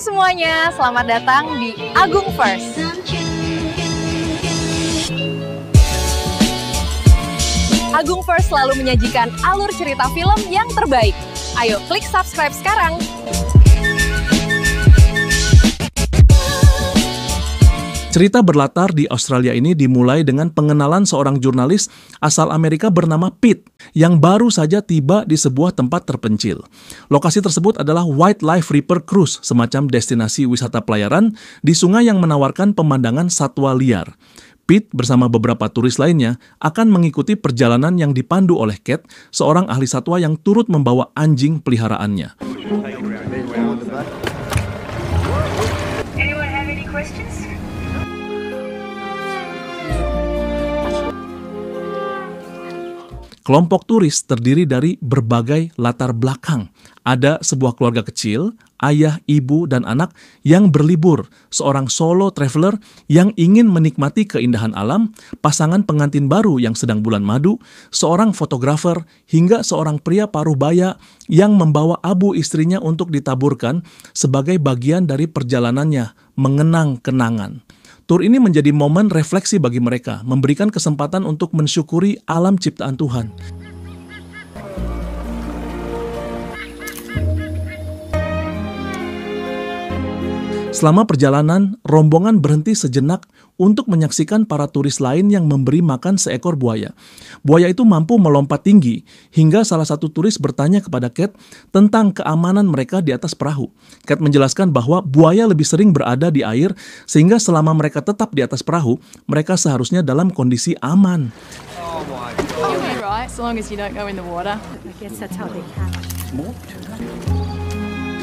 semuanya, selamat datang di Agung First. Agung First selalu menyajikan alur cerita film yang terbaik. Ayo klik subscribe sekarang. Cerita berlatar di Australia ini dimulai dengan pengenalan seorang jurnalis asal Amerika bernama Pete yang baru saja tiba di sebuah tempat terpencil. Lokasi tersebut adalah White Life Reaper Cruise, semacam destinasi wisata pelayaran di sungai yang menawarkan pemandangan satwa liar. Pete bersama beberapa turis lainnya akan mengikuti perjalanan yang dipandu oleh Kate, seorang ahli satwa yang turut membawa anjing peliharaannya. Anyone have any questions? Kelompok turis terdiri dari berbagai latar belakang. Ada sebuah keluarga kecil, ayah, ibu, dan anak yang berlibur, seorang solo traveler yang ingin menikmati keindahan alam, pasangan pengantin baru yang sedang bulan madu, seorang fotografer, hingga seorang pria paruh baya yang membawa abu istrinya untuk ditaburkan sebagai bagian dari perjalanannya mengenang kenangan. Tur ini menjadi momen refleksi bagi mereka, memberikan kesempatan untuk mensyukuri alam ciptaan Tuhan. Selama perjalanan, rombongan berhenti sejenak untuk menyaksikan para turis lain yang memberi makan seekor buaya. Buaya itu mampu melompat tinggi, hingga salah satu turis bertanya kepada Kate tentang keamanan mereka di atas perahu. Kate menjelaskan bahwa buaya lebih sering berada di air, sehingga selama mereka tetap di atas perahu, mereka seharusnya dalam kondisi aman. You'll be right, so long as you don't go in the water. I guess that's how they catch.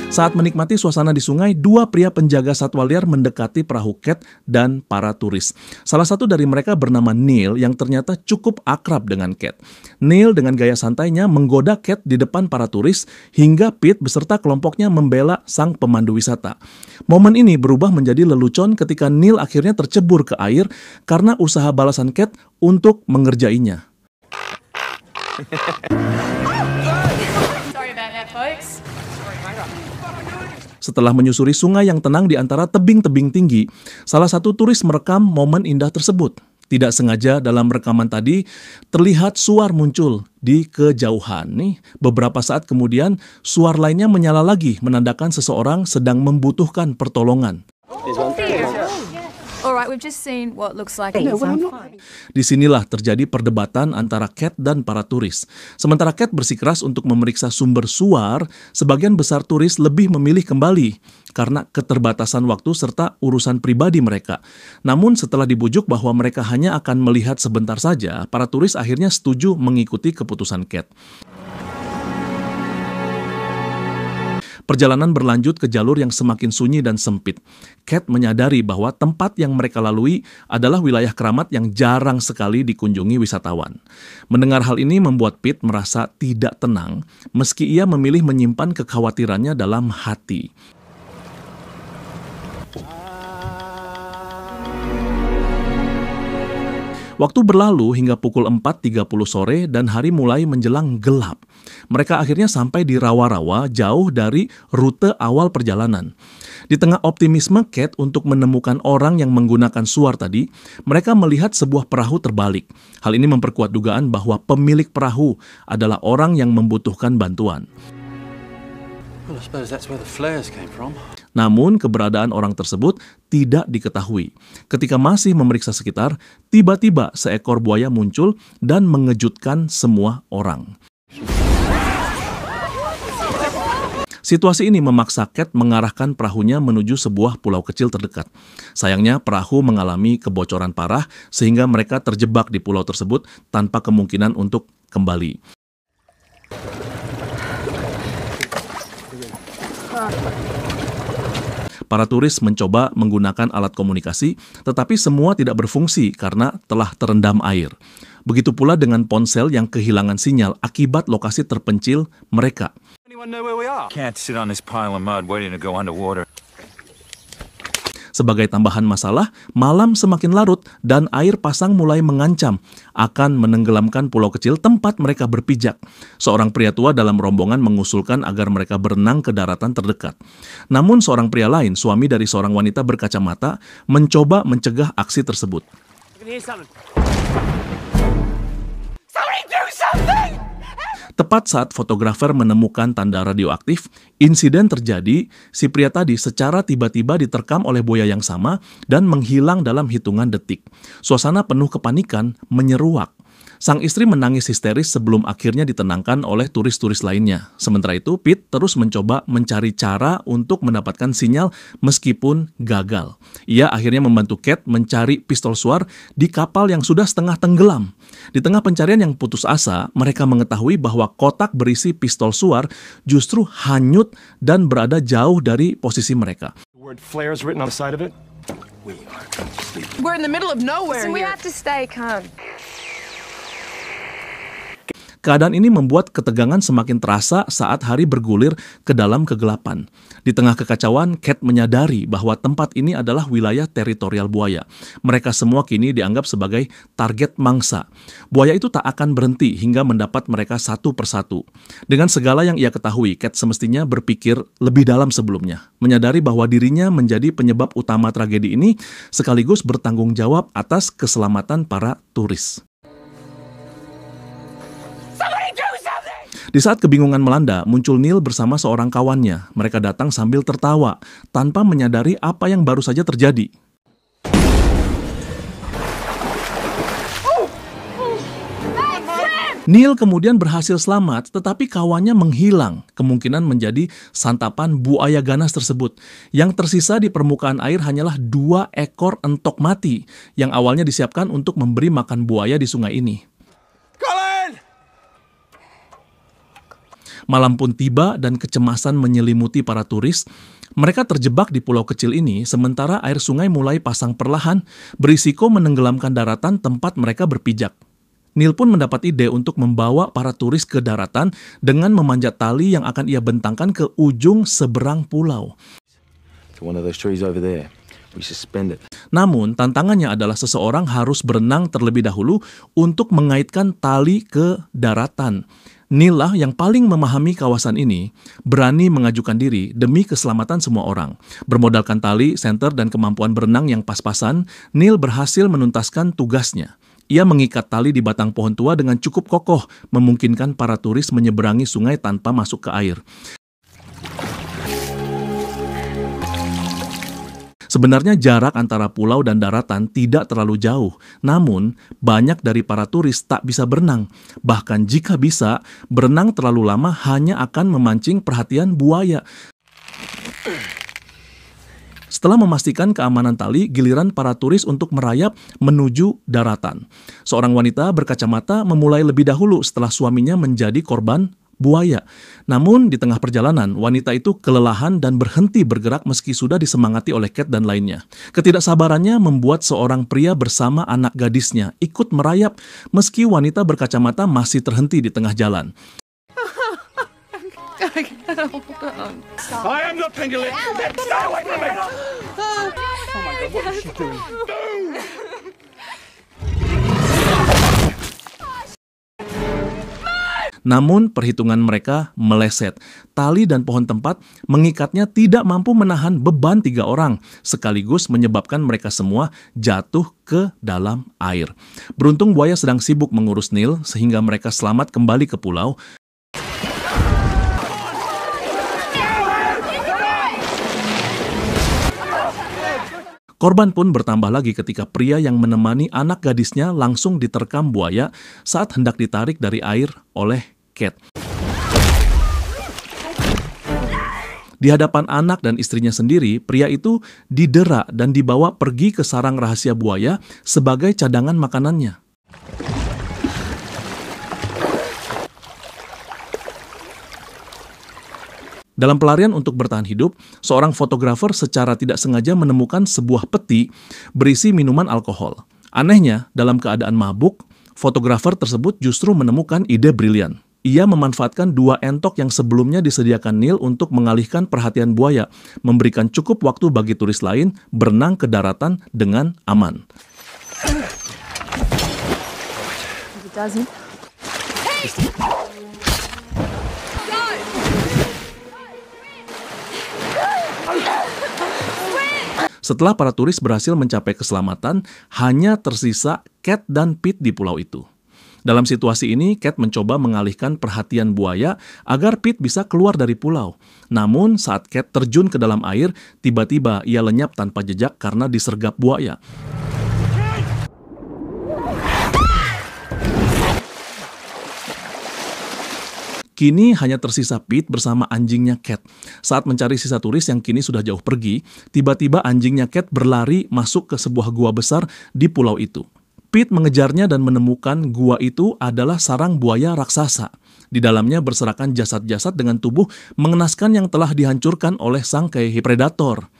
Saat menikmati suasana di sungai, dua pria penjaga satwa liar mendekati perahu Kate dan para turis. Salah satu dari mereka bernama Neil yang ternyata cukup akrab dengan Kate. Neil dengan gaya santainya menggoda Kate di depan para turis hingga Pete beserta kelompoknya membela sang pemandu wisata. Momen ini berubah menjadi lelucon ketika Neil akhirnya tercebur ke air karena usaha balasan Kate untuk mengerjainya. Sorry about that, folks. Setelah menyusuri sungai yang tenang di antara tebing-tebing tinggi, salah satu turis merekam momen indah tersebut. Tidak sengaja dalam rekaman tadi, terlihat suar muncul di kejauhan. Beberapa saat kemudian, suar lainnya menyala lagi, menandakan seseorang sedang membutuhkan pertolongan. Alright, we've just seen what looks like Disinilah terjadi perdebatan antara Kate dan para turis. Sementara Kate bersikeras untuk memeriksa sumber suar, sebagian besar turis lebih memilih kembali karena keterbatasan waktu serta urusan pribadi mereka. Namun setelah dibujuk bahwa mereka hanya akan melihat sebentar saja, para turis akhirnya setuju mengikuti keputusan Kate. Perjalanan berlanjut ke jalur yang semakin sunyi dan sempit. Kate menyadari bahwa tempat yang mereka lalui adalah wilayah keramat yang jarang sekali dikunjungi wisatawan. Mendengar hal ini membuat Pete merasa tidak tenang, meski ia memilih menyimpan kekhawatirannya dalam hati. Waktu berlalu hingga pukul 4.30 sore dan hari mulai menjelang gelap. Mereka akhirnya sampai di rawa-rawa jauh dari rute awal perjalanan. Di tengah optimisme Kate untuk menemukan orang yang menggunakan suar tadi, mereka melihat sebuah perahu terbalik. Hal ini memperkuat dugaan bahwa pemilik perahu adalah orang yang membutuhkan bantuan. Namun, keberadaan orang tersebut tidak diketahui. Ketika masih memeriksa sekitar, tiba-tiba seekor buaya muncul dan mengejutkan semua orang. Situasi ini memaksa Kate mengarahkan perahunya menuju sebuah pulau kecil terdekat. Sayangnya, perahu mengalami kebocoran parah sehingga mereka terjebak di pulau tersebut tanpa kemungkinan untuk kembali. Para turis mencoba menggunakan alat komunikasi, tetapi semua tidak berfungsi karena telah terendam air. Begitu pula dengan ponsel yang kehilangan sinyal akibat lokasi terpencil mereka. Sebagai tambahan masalah, malam semakin larut dan air pasang mulai mengancam akan menenggelamkan pulau kecil tempat mereka berpijak. Seorang pria tua dalam rombongan mengusulkan agar mereka berenang ke daratan terdekat. Namun seorang pria lain, suami dari seorang wanita berkacamata, mencoba mencegah aksi tersebut. Tepat saat fotografer menemukan tanda radioaktif, insiden terjadi. Si pria tadi secara tiba-tiba diterkam oleh buaya yang sama dan menghilang dalam hitungan detik. Suasana penuh kepanikan menyeruak. Sang istri menangis histeris sebelum akhirnya ditenangkan oleh turis-turis lainnya. Sementara itu, Pete terus mencoba mencari cara untuk mendapatkan sinyal meskipun gagal. Ia akhirnya membantu Kate mencari pistol suar di kapal yang sudah setengah tenggelam. Di tengah pencarian yang putus asa, mereka mengetahui bahwa kotak berisi pistol suar justru hanyut dan berada jauh dari posisi mereka. We're in the middle of nowhere So we here. have to stay calm. Keadaan ini membuat ketegangan semakin terasa saat hari bergulir ke dalam kegelapan. Di tengah kekacauan, Kate menyadari bahwa tempat ini adalah wilayah teritorial buaya. Mereka semua kini dianggap sebagai target mangsa. Buaya itu tak akan berhenti hingga mendapat mereka satu persatu. Dengan segala yang ia ketahui, Kate semestinya berpikir lebih dalam sebelumnya. Menyadari bahwa dirinya menjadi penyebab utama tragedi ini, sekaligus bertanggung jawab atas keselamatan para turis. Di saat kebingungan melanda, muncul Neil bersama seorang kawannya. Mereka datang sambil tertawa, tanpa menyadari apa yang baru saja terjadi. Neil kemudian berhasil selamat, tetapi kawannya menghilang, kemungkinan menjadi santapan buaya ganas tersebut. Yang tersisa di permukaan air hanyalah 2 ekor entok mati, yang awalnya disiapkan untuk memberi makan buaya di sungai ini. Malam pun tiba dan kecemasan menyelimuti para turis. Mereka terjebak di pulau kecil ini sementara air sungai mulai pasang perlahan, berisiko menenggelamkan daratan tempat mereka berpijak. Neil pun mendapat ide untuk membawa para turis ke daratan dengan memanjat tali yang akan ia bentangkan ke ujung seberang pulau. Namun, tantangannya adalah seseorang harus berenang terlebih dahulu untuk mengaitkan tali ke daratan. Neil lah yang paling memahami kawasan ini, berani mengajukan diri demi keselamatan semua orang. Bermodalkan tali, senter, dan kemampuan berenang yang pas-pasan, Neil berhasil menuntaskan tugasnya. Ia mengikat tali di batang pohon tua dengan cukup kokoh, memungkinkan para turis menyeberangi sungai tanpa masuk ke air. Sebenarnya jarak antara pulau dan daratan tidak terlalu jauh, namun banyak dari para turis tak bisa berenang. Bahkan jika bisa, berenang terlalu lama hanya akan memancing perhatian buaya. Setelah memastikan keamanan tali, giliran para turis untuk merayap menuju daratan. Seorang wanita berkacamata memulai lebih dahulu setelah suaminya menjadi korban buaya. Namun di tengah perjalanan, wanita itu kelelahan dan berhenti bergerak meski sudah disemangati oleh Kate dan lainnya. Ketidaksabarannya membuat seorang pria bersama anak gadisnya ikut merayap meski wanita berkacamata masih terhenti di tengah jalan. I am the pangolin. Stay away from me. Oh my God, what is she doing? Namun perhitungan mereka meleset. Tali dan pohon tempat mengikatnya tidak mampu menahan beban 3 orang, sekaligus menyebabkan mereka semua jatuh ke dalam air. Beruntung buaya sedang sibuk mengurus Neil sehingga mereka selamat kembali ke pulau. Korban pun bertambah lagi ketika pria yang menemani anak gadisnya langsung diterkam buaya saat hendak ditarik dari air oleh Kate. Di hadapan anak dan istrinya sendiri, pria itu didera dan dibawa pergi ke sarang rahasia buaya sebagai cadangan makanannya. Dalam pelarian untuk bertahan hidup, seorang fotografer secara tidak sengaja menemukan sebuah peti berisi minuman alkohol. Anehnya, dalam keadaan mabuk, fotografer tersebut justru menemukan ide brilian. Ia memanfaatkan 2 entok yang sebelumnya disediakan Neil untuk mengalihkan perhatian buaya, memberikan cukup waktu bagi turis lain berenang ke daratan dengan aman. If it doesn't, Setelah para turis berhasil mencapai keselamatan, hanya tersisa Cat dan Pete di pulau itu. Dalam situasi ini, Cat mencoba mengalihkan perhatian buaya agar Pete bisa keluar dari pulau. Namun, saat Cat terjun ke dalam air, tiba-tiba ia lenyap tanpa jejak karena disergap buaya. Kini hanya tersisa Pete bersama anjingnya Cat. Saat mencari sisa turis yang kini sudah jauh pergi, tiba-tiba anjingnya Cat berlari masuk ke sebuah gua besar di pulau itu. Pete mengejarnya dan menemukan gua itu adalah sarang buaya raksasa. Di dalamnya berserakan jasad-jasad dengan tubuh mengenaskan yang telah dihancurkan oleh sang predator.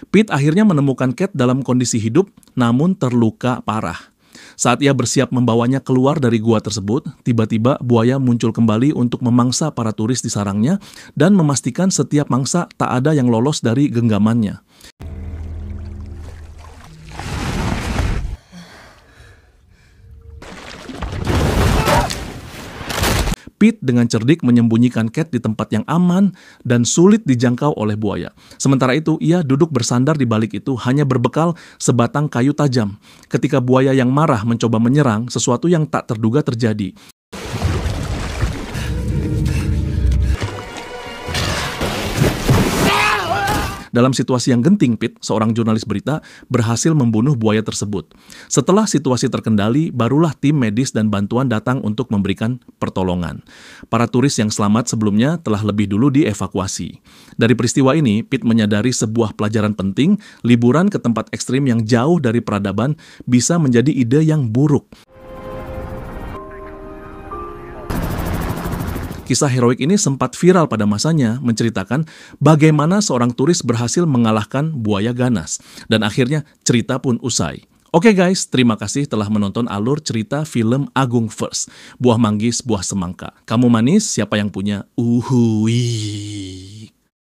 Pete akhirnya menemukan Cat dalam kondisi hidup namun terluka parah. Saat ia bersiap membawanya keluar dari gua tersebut, tiba-tiba buaya muncul kembali untuk memangsa para turis di sarangnya dan memastikan setiap mangsa tak ada yang lolos dari genggamannya. Pete dengan cerdik menyembunyikan Cat di tempat yang aman dan sulit dijangkau oleh buaya. Sementara itu, ia duduk bersandar di balik itu hanya berbekal sebatang kayu tajam. Ketika buaya yang marah mencoba menyerang, sesuatu yang tak terduga terjadi. Dalam situasi yang genting, Pete, seorang jurnalis berita, berhasil membunuh buaya tersebut. Setelah situasi terkendali, barulah tim medis dan bantuan datang untuk memberikan pertolongan. Para turis yang selamat sebelumnya telah lebih dulu dievakuasi. Dari peristiwa ini, Pete menyadari sebuah pelajaran penting, liburan ke tempat ekstrim yang jauh dari peradaban bisa menjadi ide yang buruk. Kisah heroik ini sempat viral pada masanya, menceritakan bagaimana seorang turis berhasil mengalahkan buaya ganas. Dan akhirnya cerita pun usai. Oke guys, terima kasih telah menonton alur cerita film Agung First. Buah manggis, buah semangka. Kamu manis, siapa yang punya? Uhui.